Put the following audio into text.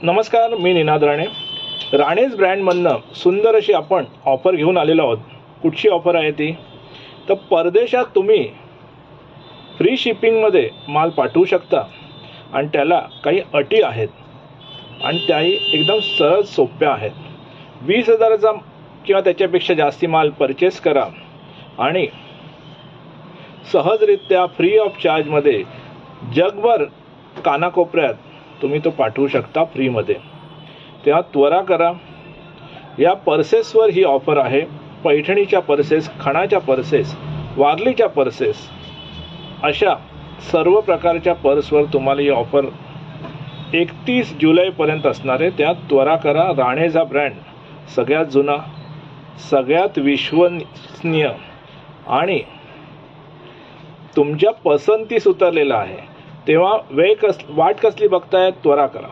नमस्कार, मी निनाद राणे. राणेज ब्रँडमधनं सुंदर अशी आपण ऑफर घेऊन आलेलो आहोत. कुठची ऑफर आहे ती? तर परदेशात तुम्ही फ्री शिपिंगमध्ये माल पाठवू शकता आणि त्याला काही अटी आहेत आणि त्याही एकदम सरळ सोप्या आहेत. 20,000चा किंवा त्याच्यापेक्षा जास्ती माल परचेस करा आणि सहजरित्या फ्री ऑफ चार्जमध्ये जगभर कानाकोपऱ्यात तुम्ही तो पाठवू शकता फ्रीमध्ये. तेव्हा त्वरा करा. या पर्सेसवर ही ऑफर आहे. पैठणीच्या पर्सेस, खणाच्या पर्सेस, वारलीच्या पर्सेस अशा सर्व प्रकारच्या पर्सवर तुम्हाला ही ऑफर 31 जुलैपर्यंत असणार आहे. त्यात त्वरा करा. राणेज हा ब्रँड सगळ्यात जुना, सगळ्यात विश्वसनीय आणि तुमच्या पसंतीस उतरलेला आहे. तेव्हा वाट कसली बघताय? त्वरा करा.